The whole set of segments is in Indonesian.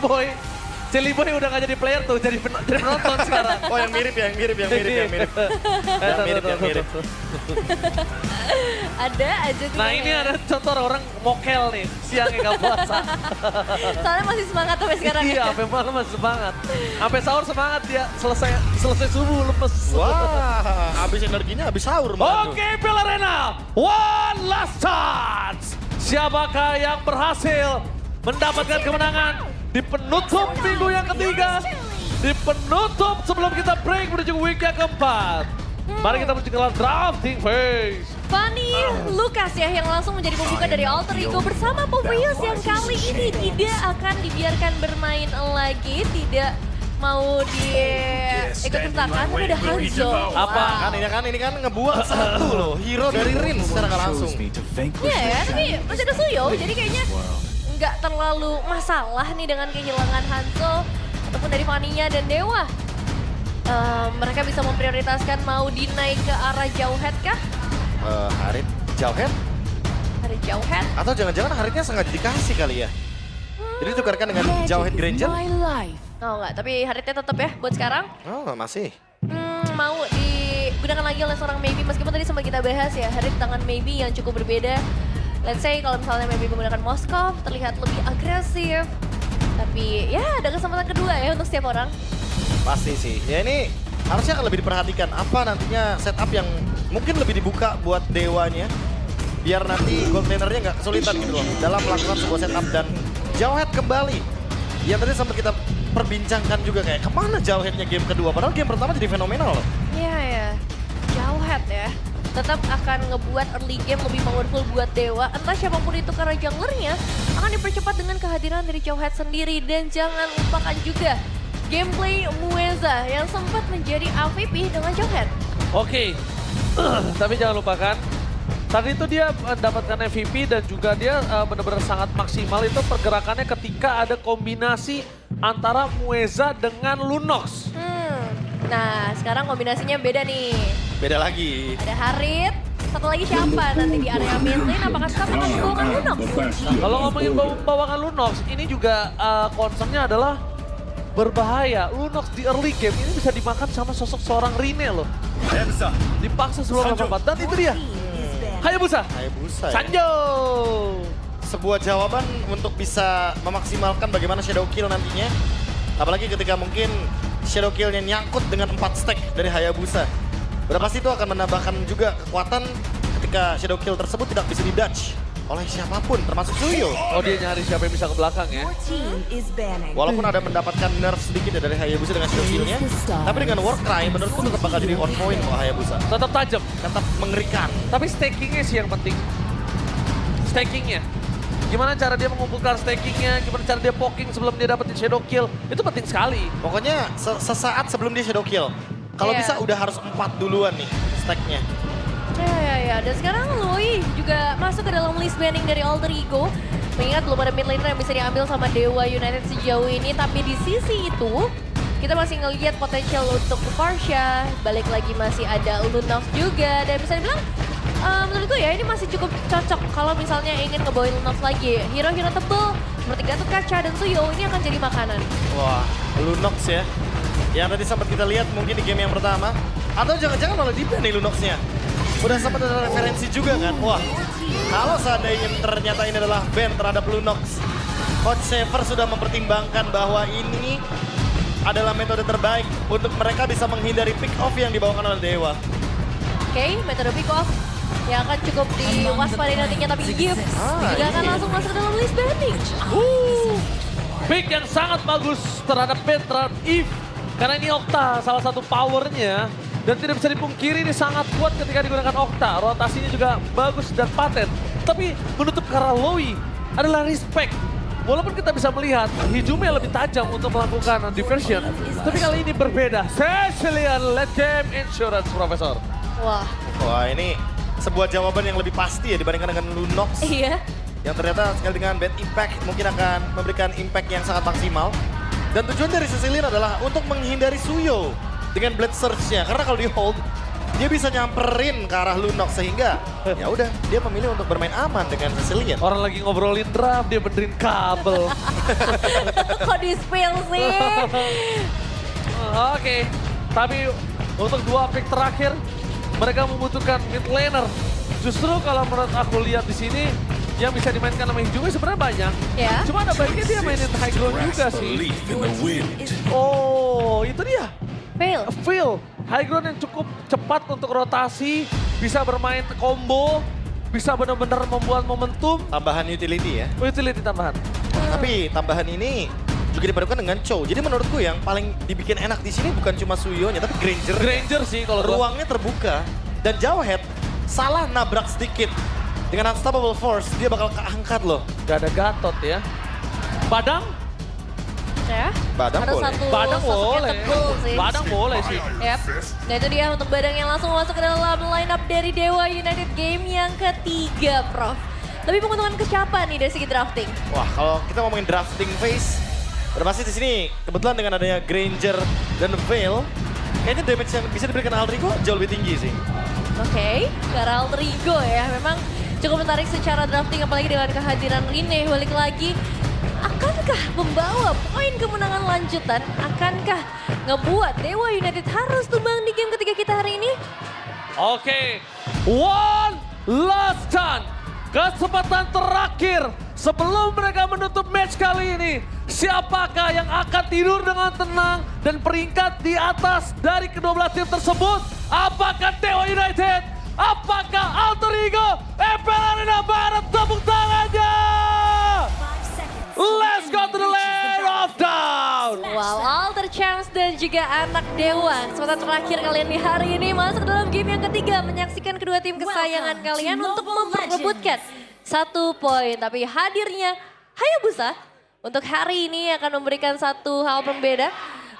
Boy. Silly Boy udah gak jadi player tuh, jadi penonton sekarang. Oh yang mirip. Yang mirip. Ada aja tuh. Nah yang- ini ada contoh orang mokel nih, siangnya gak puasa. Soalnya masih semangat sampai sekarang. Iya, sampai malam masih semangat. Sampai sahur semangat dia, selesai subuh lemes. Wah, habis energinya habis sahur. malah tuh. Oke, Pill Arena, one last chance. Siapakah yang berhasil mendapatkan kemenangan di penutup minggu yang ketiga? Di penutup sebelum kita break menuju week yang keempat. Mari kita menuju ke drafting phase. Fanny Lucas ya yang langsung menjadi pembuka dari Alter Ego bersama Povius yang kali ini tidak akan dibiarkan bermain lagi, tidak mau ikut sertakan, tapi ada Hanzo. Apa? Ini kan ngebuang satu loh, hero dari Rin secara nggak langsung. Iya ya, tapi masih ada Suyo, jadi kayaknya nggak terlalu masalah nih dengan kehilangan Hanzo ataupun dari Fanny-nya dan Dewa. Mereka bisa memprioritaskan mau dinaik ke arah Jauhead kah? Harit Jauhead? Arah Jauhead? Atau jangan-jangan Haritnya sengaja dikasih kali ya? Jadi tukarkan dengan Jauhead Granger? Oh enggak, tapi Haritnya tetap ya buat sekarang. Oh masih. Mau digunakan lagi oleh seorang Maybe, meskipun tadi sempat kita bahas ya, Harit tangan Maybe yang cukup berbeda. Let's say kalau misalnya Maybe menggunakan Moskov, terlihat lebih agresif. Tapi ya ada kesempatan kedua ya untuk setiap orang. Pasti sih. Ya ini harusnya akan lebih diperhatikan apa nantinya setup yang mungkin lebih dibuka buat Dewanya. Biar nanti gold lanernya nggak kesulitan gitu loh dalam melakukan sebuah setup dan Jauhead kembali. Yang tadi sempat kita perbincangkan juga kayak kemana Jauheadnya game kedua. Padahal game pertama jadi fenomenal loh. Iya ya, Jauhead ya. Tetap akan ngebuat early game lebih powerful buat Dewa. Entah siapapun itu karena junglernya akan dipercepat dengan kehadiran dari Jauhead sendiri. Dan jangan lupakan juga gameplay Mueza yang sempat menjadi AVP dengan Jauhead. Oke, tapi jangan lupakan, tadi itu dia mendapatkan MVP dan juga dia benar-benar sangat maksimal itu pergerakannya ketika ada kombinasi antara Mueza dengan Lunox. Nah sekarang kombinasinya beda nih. Beda lagi. Ada Harit, satu lagi siapa nanti di area mid lane, apakah tetap akan membawakan Lunox? Kalau ngomongin bawakan Lunox, ini juga concernnya adalah berbahaya. Lunox di early game ini bisa dimakan sama sosok seorang Rine loh. Dipaksa sebelum lompat dan itu dia. Hayabusa. Hayabusa ya. Sanjo. Sebuah jawaban untuk bisa memaksimalkan bagaimana shadow kill nantinya. Apalagi ketika mungkin shadow kill-nya nyangkut dengan 4 stack dari Hayabusa. Udah pasti itu akan menambahkan juga kekuatan ketika shadow kill tersebut tidak bisa di-dodge oleh siapapun termasuk Suyo. Oh dia nyari siapa yang bisa ke belakang ya. Walaupun ada mendapatkan nerf sedikit ya dari Hayabusa dengan shadow kill-nya. Tapi dengan Warcry menurutku tetap bakal jadi on point kok Hayabusa. Tetap tajam. Tetap mengerikan. Tapi stakingnya sih yang penting. Stakingnya. Gimana cara dia mengumpulkan stakingnya, gimana cara dia poking sebelum dia dapetin shadow kill. Itu penting sekali. Pokoknya sesaat sebelum dia shadow kill. Kalau Iya. bisa udah harus 4 duluan nih stack-nya. Ya. Dan sekarang Lui juga masuk ke dalam list banning dari Alter Ego. Mengingat belum ada mid laner yang bisa diambil sama Dewa United sejauh ini. Tapi di sisi itu, kita masih ngelihat potensial untuk Farsha. Balik lagi masih ada Lunox juga. Dan bisa dibilang, menurutku ya ini masih cukup cocok kalau misalnya ingin ngebawain Lunox lagi. Hero-hero tebel seperti Gatot Kaca dan Suyo ini akan jadi makanan. Wah, Lunox ya. Yang tadi sempat kita lihat mungkin di game yang pertama. Atau jangan-jangan malah di-ban nih Lunox-nya. Udah sempat ada referensi juga kan. Wah, kalau seandainya ternyata ini adalah ban terhadap Lunox. Coach Saver sudah mempertimbangkan bahwa ini adalah metode terbaik untuk mereka bisa menghindari pick off yang dibawakan oleh Dewa. Oke, metode pick off yang akan cukup diwaspadai nantinya. Tapi Gift juga akan langsung masuk ke dalam list banning. Pick yang sangat bagus terhadap Ben, terhadap Eve. Karena ini Okta salah satu powernya. Dan tidak bisa dipungkiri ini sangat kuat ketika digunakan Okta. Rotasinya juga bagus dan paten. Tapi menutup ke arah Loi adalah respect. Walaupun kita bisa melihat hijumnya lebih tajam untuk melakukan diversion. Tapi kali ini berbeda. Sicilian late game insurance, Profesor. Wah, ini sebuah jawaban yang lebih pasti ya dibandingkan dengan Lunox. Iya. Yang ternyata sekali dengan bad impact mungkin akan memberikan impact yang sangat maksimal. Dan tujuan dari Sicilian adalah untuk menghindari Suyo dengan Blade Surge-nya. Karena kalau di hold, dia bisa nyamperin ke arah Lunox sehingga ya udah dia memilih untuk bermain aman dengan Sicilian. Orang lagi ngobrolin draft, dia benerin kabel. Kok di-spill sih? Oke, tapi untuk 2 pick terakhir, mereka membutuhkan mid laner. Justru kalau menurut aku lihat di sini, yang bisa dimainkan sama Hijumi sebenarnya banyak. Ya. Cuma ada baiknya dia mainin high ground juga sih. Oh, itu dia. Fail. Phil, high ground yang cukup cepat untuk rotasi, bisa bermain combo, bisa benar-benar membuat momentum, Tambahan utility ya. utility tambahan. Tapi tambahan ini juga dipadukan dengan Chow. Jadi menurutku yang paling dibikin enak di sini bukan cuma Suyo-nya tapi Granger. Granger sih kalau gua. Ruangnya terbuka dan Jawhead salah nabrak sedikit. Dengan Unstoppable Force dia bakal keangkat loh. Gak ada Gatot ya. Badang? Ya. Badang Harus boleh. satu Badang sosok yang boleh. tebel sih. Badang boleh sih. Yap. Nah itu dia untuk Badang yang langsung masuk ke dalam lineup dari Dewa United game yang ketiga, Prof. Lebih menguntungkan ke siapa nih dari segi drafting? Wah, kalau kita ngomongin drafting phase, udah pasti di sini kebetulan dengan adanya Granger dan Veil, kayaknya damage yang bisa diberikan Aldrigo jauh lebih tinggi sih. Oke, Karel Trigo ya. Memang cukup menarik secara drafting apalagi dengan kehadiran Rine. Balik lagi, akankah membawa poin kemenangan lanjutan? Akankah ngebuat Dewa United harus tumbang di game ketiga kita hari ini? Oke, one last chance. Kesempatan terakhir sebelum mereka menutup match kali ini. Siapakah yang akan tidur dengan tenang dan peringkat di atas dari kedua belah tim tersebut? Apakah Dewa United? Apakah Alter Ego? EPL Arena Barat, tepuk tangannya! Let's go to the land of down! Wow, Alter Champs dan juga anak Dewa. Kesempatan terakhir kalian di hari ini masuk dalam game yang ketiga. Menyaksikan kedua tim kesayangan kalian untuk memperebutkan 1 poin. Tapi hadirnya Hayabusa untuk hari ini akan memberikan satu hal pembeda.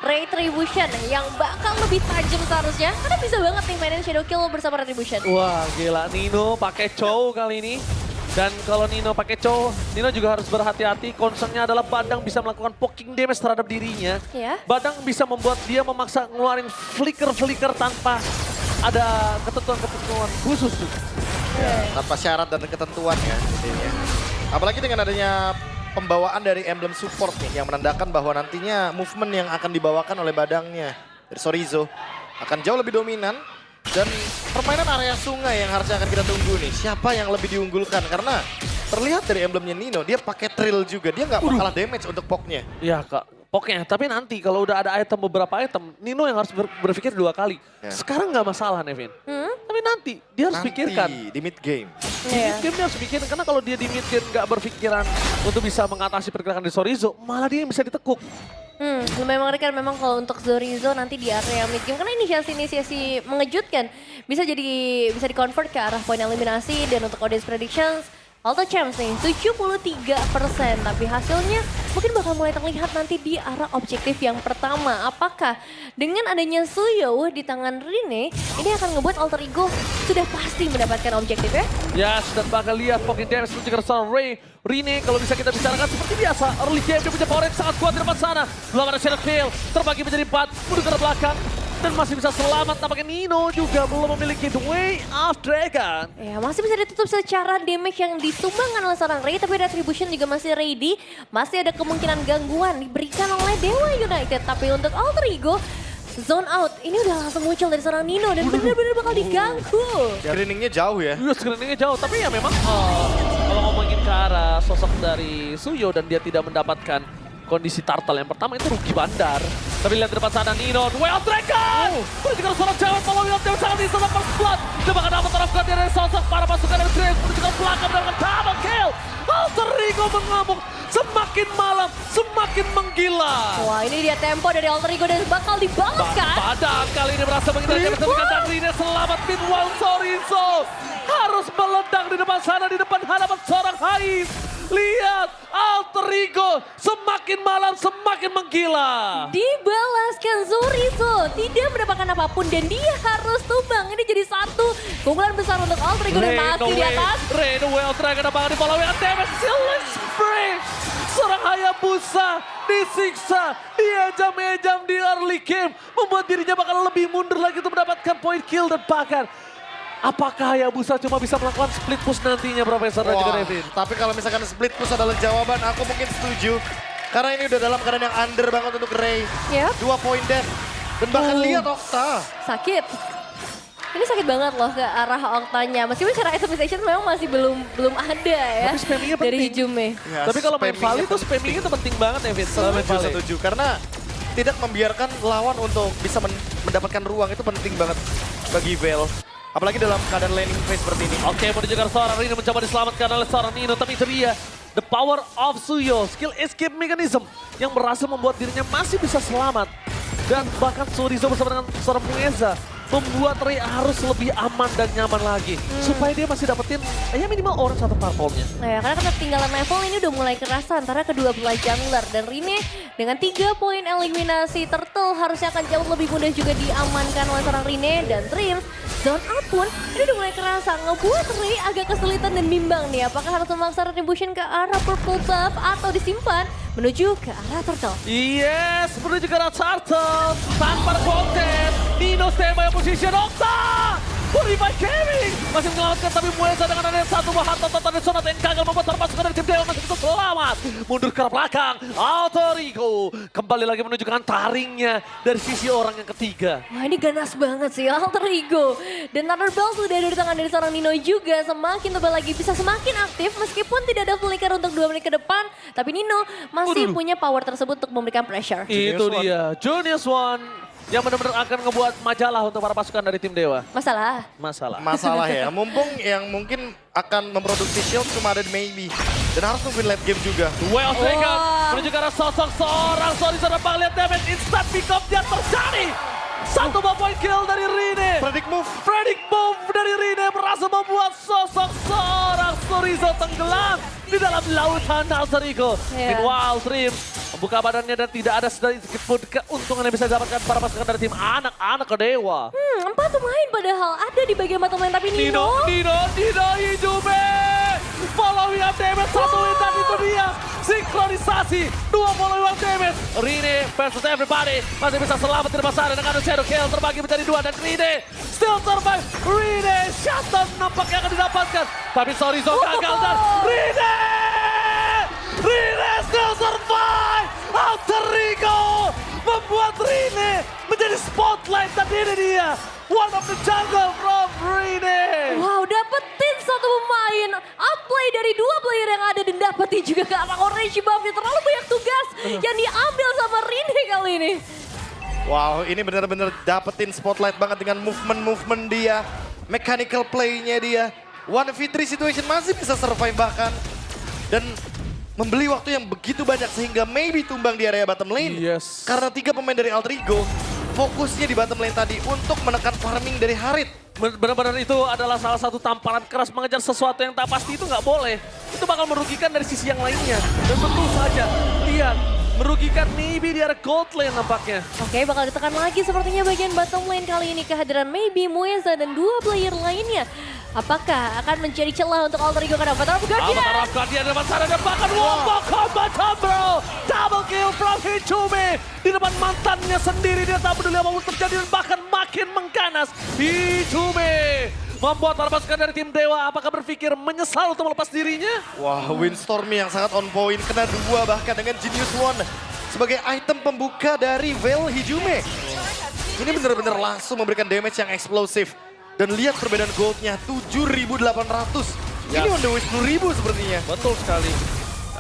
Retribution yang bakal lebih tajam seharusnya. Karena bisa banget nih mainin Shadow Kill bersama Retribution. Wah gila, Nino pakai Chow kali ini. Dan kalau Nino pakai Chow, Nino juga harus berhati-hati. Concernnya adalah Badang bisa melakukan poking damage terhadap dirinya. Ya. Badang bisa membuat dia memaksa ngeluarin flicker-flicker tanpa ada ketentuan-ketentuan khusus tuh. Tanpa syarat dan ketentuan ya intinya. Apalagi dengan adanya pembawaan dari emblem support nih yang menandakan bahwa nantinya movement yang akan dibawakan oleh Badangnya dari Sorizo akan jauh lebih dominan. Dan permainan area sungai yang harusnya akan kita tunggu nih. Siapa yang lebih diunggulkan? Karena terlihat dari emblemnya Nino, dia pakai trill juga. Dia nggak kalah damage untuk poknya. Iya kak, pokoknya. Tapi nanti kalau udah ada item, beberapa item, Nino yang harus berpikir 2 kali. Ya. Sekarang nggak masalah Nevin. Tapi nanti dia harus pikirkan. Di mid game. Di mid game dia harus pikirin, karena kalau dia di mid game nggak berpikiran untuk bisa mengatasi pergerakan dari Sorizo, malah dia yang bisa ditekuk. Lumayan mengerikan memang kalau untuk Zorizo nanti di area mid game. Karena inisiasi mengejutkan. Bisa di-convert ke arah poin eliminasi. Dan untuk audience predictions, Alter Champs nih 73%. Tapi hasilnya mungkin bakal mulai terlihat nanti di arah objektif yang pertama. Apakah dengan adanya Suyo di tangan Rine, ini akan ngebuat Alter Ego sudah pasti mendapatkan objektif ya? Ya, sudah bakal lihat poking damage menuju ke seorang Rine, kalau bisa kita bicarakan seperti biasa, early game dia punya power yang sangat kuat di depan sana. Belum ada Shadow Kill, terbagi menjadi 4, mundur ke belakang. Dan masih bisa selamat, tampaknya Nino juga belum memiliki The Way of Dragon. Ya, masih bisa ditutup secara damage yang disumbangkan oleh seorang Ray, tapi Retribution juga masih ready. Masih ada kemungkinan gangguan diberikan oleh Dewa United. Tapi untuk Alter Ego, zone out ini udah langsung muncul dari seorang Nino dan benar-benar bakal diganggu. Screeningnya jauh ya. Iya, screeningnya jauh, tapi ya memang kalau ngomongin ke arah sosok dari Suyo dan dia tidak mendapatkan kondisi turtle yang pertama itu rugi bandar. Tapi lihat di depan sana Nino, The Way of Dragon! Menunjukkan seorang cewek, follow Way of Dragon sangat bisa dapat first. Dia bakal dapat taraf ganti dari sosok para pasukan dari Dragon. Menunjukkan belakang mendapatkan double kill. Alter Ego mengamuk, semakin malam, semakin menggila. Wah, ini dia tempo dari Alter Ego dan bakal dibalaskan. Badang kali ini berhasil menghindari keterdekaan dan Rine selamat. Meanwhile Sorizo harus meledak di depan sana, di depan hadapan seorang Hais. Lihat, Alter Ego semakin malam semakin menggila. Dibalaskan Zurizo, tidak mendapatkan apapun dan dia harus tumbang. Ini jadi satu keunggulan besar untuk Alter Ego dan masih di atas. Rain away, Alter Ego dapat di follow yang damage, silent spray. Seorang Hayabusa disiksa, diajam-ejam di early game. Membuat dirinya bakal lebih mundur lagi untuk mendapatkan point kill dan bahkan apakah Hayabusa cuma bisa melakukan split push nantinya Profesor dan juga Wah, Devin? tapi kalau misalkan split push adalah jawaban, aku mungkin setuju. Karena ini udah dalam keadaan yang under banget untuk Ray. Yap. 2 point death. Dan bahkan lihat Okta. Sakit. Ini sakit banget loh ke arah Oktanya. Meskipun secara itemization memang masih belum ada ya. Tapi spammingnya dari penting. Hijume. Ya, Tapi kalau main spammingnya Vali itu spammingnya itu penting banget Devin. Kalau main Setuju, Vali. setuju. Karena tidak membiarkan lawan untuk bisa mendapatkan ruang itu penting banget bagi Vel. Apalagi dalam keadaan laning phase seperti ini. Oke, menuju ke seorang Rino mencoba diselamatkan oleh seorang Nino. Tapi itu dia, the power of Suyo, skill escape mechanism yang berhasil membuat dirinya masih bisa selamat. Dan bahkan Surizo bersama dengan seorang Mueza membuat Ray harus lebih aman dan nyaman lagi. Supaya dia masih dapetin ya minimal orang satu parpolnya. Nah ya, karena ketinggalan level ini udah mulai kerasa antara kedua belah jungler. Dan Rine dengan 3 poin eliminasi Turtle harusnya akan jauh lebih mudah juga diamankan oleh seorang Rine. Dan Dreams, zone out pun ini udah mulai kerasa. Ngebuat Ray agak kesulitan dan bimbang nih. Apakah harus memaksa retribution ke arah purple buff atau disimpan menuju ke arah Turtle? Yes, menuju ke arah Turtle. Tanpa konten, Nino standby position Okta. Purify Gaming masih menyelamatkan tapi Mueza dengan ada satu bahan tonton dari Sonat yang gagal membuat terpasukan dari tim Dewa masih bisa selamat. Mundur ke arah belakang, Alter Ego kembali lagi menunjukkan taringnya dari sisi orang yang ketiga. Wah ini ganas banget sih Alter Ego. Dan Thunder Bell sudah ada di tangan dari seorang Nino juga. Semakin tebal lagi bisa semakin aktif meskipun tidak ada flicker untuk 2 menit ke depan. Tapi Nino masih punya power tersebut untuk memberikan pressure. Itu dia, Junius One yang benar-benar akan ngebuat majalah untuk para pasukan dari tim Dewa. Masalah. Masalah ya, mumpung yang mungkin akan memproduksi shield cuma ada di Maybe. Dan harus nungguin late game juga. Well taken, Wah. menuju ke arah sosok seorang Sorizo Rebang. Lihat damage instant pick up dia terjadi. Satu point kill dari Rine. Predict move. Predict move dari Rine berhasil membuat sosok seorang Sorizo tenggelam di dalam lautan Alter Ego. Yeah. Meanwhile, Dream membuka badannya dan tidak ada sedikit pun keuntungan yang bisa didapatkan para pasukan dari tim anak-anak Dewa. 4 pemain padahal ada di bagian bottom lane tapi Nino. Nino, Hijume. Following up damage, satu win dan itu dia. Sinkronisasi, 2 following up damage. Rine versus everybody. Masih bisa selamat di pasar dengan Shadow Kill terbagi menjadi 2 dan Rine still survive. Rine, shutdown nampaknya akan didapatkan. Tapi Sorizo gagal dan Rine still survive. Alter Ego membuat Rine menjadi spotlight dan ini dia. One of the jungle from Rine. Wow, dapetin satu pemain. Outplay dari 2 player yang ada dan dapetin juga ke arah orange buff-nya. Terlalu banyak tugas yang diambil sama Rine kali ini. Wow, ini benar-benar dapetin spotlight banget dengan movement-movement dia. Mechanical play-nya dia. 1v3 situation masih bisa survive bahkan. Dan membeli waktu yang begitu banyak sehingga Maybe tumbang di area bottom lane. Yes. Karena 3 pemain dari Alter Ego fokusnya di bottom lane tadi untuk menekan farming dari Harit. Benar-benar itu adalah salah satu tamparan keras mengejar sesuatu yang tak pasti itu nggak boleh. Itu bakal merugikan dari sisi yang lainnya. Dan tentu saja, lihat, merugikan Maybe di area gold lane nampaknya. Oke, bakal ditekan lagi sepertinya bagian bottom lane kali ini. Kehadiran Maybe, Mueza, dan 2 player lainnya. Apakah akan menjadi celah untuk Alter Ego karena Avatar Guardian? Avatar Guardian depan sana dan bahkan wombo combat bro. Double kill from Hijume. Di depan mantannya sendiri dia tak peduli apapun terjadi dan bahkan makin mengganas. Hijume membuat para pasukan dari tim Dewa apakah berpikir menyesal untuk melepas dirinya? Wah, Windstormy yang sangat on point. Kena 2 bahkan dengan Genius One. Sebagai item pembuka dari Vel Hijume. Ini benar-benar langsung memberikan damage yang eksplosif. Dan lihat perbedaan goldnya, 7.800. Ini on the way 10.000 sepertinya. Betul sekali.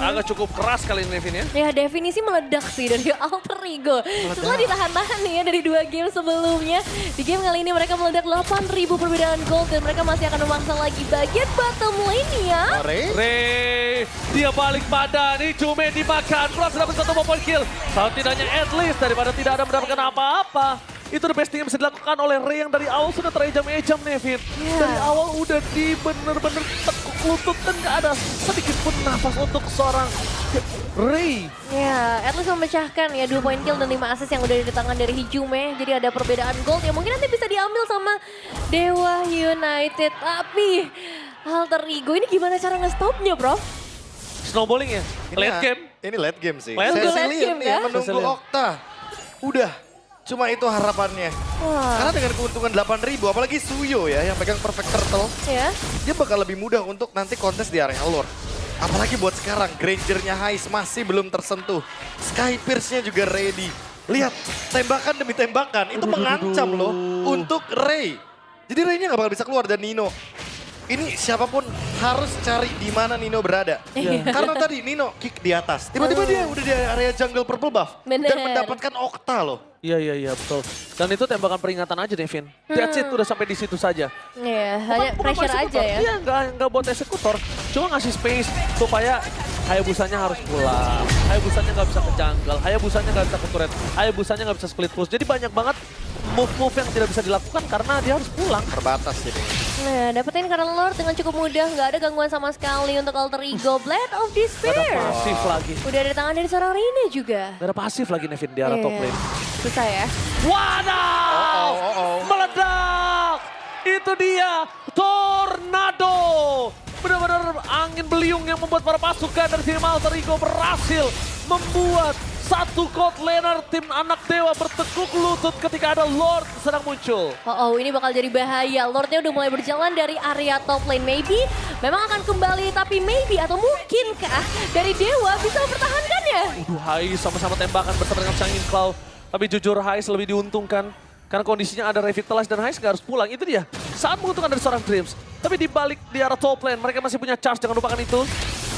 Agak cukup keras kali ini Devin ya. Ya definisi meledak sih dari Alter Ego. Setelah ditahan-tahan nih ya dari 2 game sebelumnya. Di game kali ini mereka meledak 8.000 perbedaan gold dan mereka masih akan memaksa lagi bagian bottom lane-nya. Ray, dia balik badan, Hijume dimakan, berhasil dapat 1 point kill. Setidaknya at least daripada tidak ada mendapatkan apa-apa. Itu the best thing yang bisa dilakukan oleh Ray yang dari awal sudah terejam-ejam Nevin. Dari awal udah di bener-bener tekuk lutut dan gak ada sedikit pun nafas untuk seorang Ray. Ya, at least memecahkan ya 2 poin kill dan 5 assist yang udah di tangan dari Hijume. Jadi ada perbedaan gold yang mungkin nanti bisa diambil sama Dewa United. Tapi Alter Ego ini gimana cara nge-stopnya, bro? Snowballing ya, late game. Ini late game sih. Late game. Late game, ya, ya? menunggu Cecilian. Okta. Udah. Cuma itu harapannya. Wah, Karena dengan keuntungan 8.000, apalagi Suyo ya yang pegang Perfect Turtle, ya. dia bakal lebih mudah untuk nanti kontes di area Lord. Apalagi buat sekarang, Granger-nya Heist masih belum tersentuh. Sky Pierce-nya juga ready. Lihat, tembakan demi tembakan, itu mengancam loh untuk Ray. Jadi Ray-nya gak bakal bisa keluar dan Nino. Ini siapapun harus cari di mana Nino berada. Karena tadi Nino kick di atas. Tiba-tiba dia udah di area jungle purple buff. Bener. Dan mendapatkan Okta loh. Iya betul. Dan itu tembakan peringatan aja Nevin. That's it, udah sampai di situ saja. Iya, hanya Bukan pressure eksekutor. aja ya. Iya, nggak buat eksekutor. Cuma ngasih space supaya Hayabusanya harus pulang. Hayabusanya nggak bisa ke jungle. Hayabusanya nggak bisa ke turret. Hayabusanya nggak bisa split push. Jadi banyak banget move-move yang tidak bisa dilakukan karena dia harus pulang. Terbatas jadi. Nah, dapetin Karel Lord dengan cukup mudah. Nggak ada gangguan sama sekali untuk Alter Ego. Blade of Gak ada Despair. pasif lagi. Udah ada tangan dari seorang Rene juga. Gak ada pasif lagi Nevin di arah top Iya. lane. Susah ya. Wadaw! Meledak! Itu dia, Tornado! Benar-benar angin beliung yang membuat para pasukan dari tim Alter Ego berhasil membuat satu cold laner tim anak dewa bertekuk lutut ketika ada Lord sedang muncul. Oh, ini bakal jadi bahaya. Lordnya udah mulai berjalan dari area top lane. Maybe memang akan kembali, tapi maybe atau mungkinkah dari Dewa bisa mempertahankannya? Hai sama-sama tembakan bersama dengan Shangin Cloud. Tapi jujur Hais lebih diuntungkan. Karena kondisinya ada Revitalize dan Hais nggak harus pulang. Itu dia. Saat menguntungkan dari seorang Dreams. Tapi di balik di arah top lane mereka masih punya charge. Jangan lupakan itu.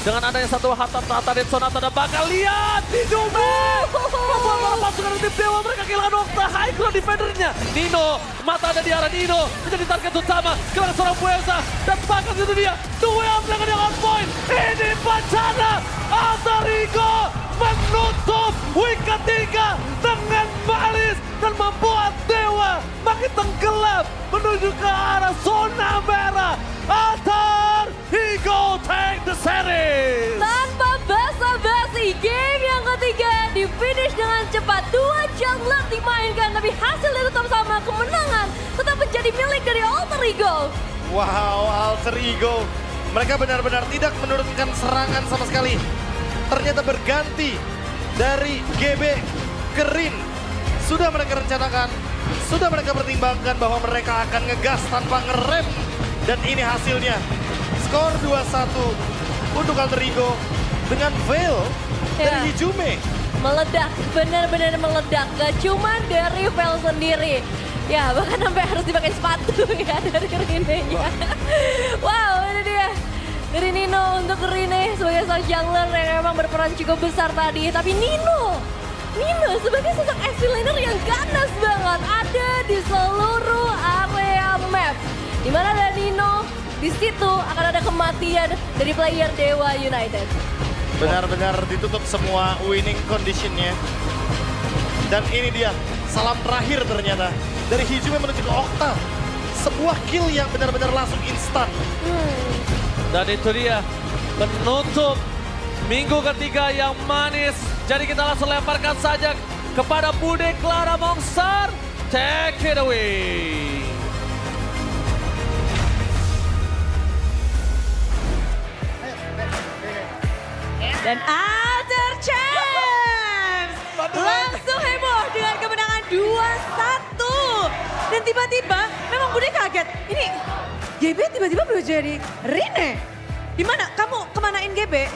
Dengan adanya satu Hatta Dead Sonata dan bakal lihat di Jume. Membuat para pasukan dari tim Dewa mereka kehilangan Okta. High ground defendernya. Nino. Mata ada di arah Nino. Menjadi target utama. Kehilangan seorang Buesa. Dan bahkan itu dia. Duel dengan yang on point. Ini bencana. Alter Ego menutup week ketiga dengan malis dan membuat Dewa makin tenggelam menuju ke arah zona merah. Alter Ego take the series. Tanpa basa-basi, game yang ketiga di finish dengan cepat. 2 jungler dimainkan, tapi hasilnya tetap sama. Kemenangan tetap menjadi milik dari Alter Ego. Wow, Alter Ego. Mereka benar-benar tidak menurunkan serangan sama sekali. Ternyata berganti dari GB ke Rin. Sudah mereka rencanakan, sudah mereka pertimbangkan bahwa mereka akan ngegas tanpa ngerem. Dan ini hasilnya. Skor 2-1 untuk Alter Ego dengan Veil dari Hijume. Meledak, benar-benar meledak. Gak cuma dari Vel sendiri. Ya, bahkan sampai harus dipakai sepatu ya dari Rene-nya. Wow, ini dia. Dari Nino untuk Rene sebagai seorang jungler yang memang berperan cukup besar tadi. Tapi Nino sebagai sosok XP laner yang ganas banget. Ada di seluruh area map. Dimana ada Nino, di situ akan ada kematian dari player Dewa United. Benar-benar ditutup semua winning conditionnya. Dan ini dia, salam terakhir ternyata. Dari Hijume menuju ke Okta. Sebuah kill yang benar-benar langsung instan. Dan itu dia penutup minggu ketiga yang manis. Jadi kita langsung lemparkan saja kepada Bude Clara Mongsar. Take it away. Dan Alter Champs langsung heboh dengan kemenangan 2-1. Dan tiba-tiba memang Bude kaget. Ini GB tiba-tiba berubah jadi Rene. Di mana? Kamu kemanain GB?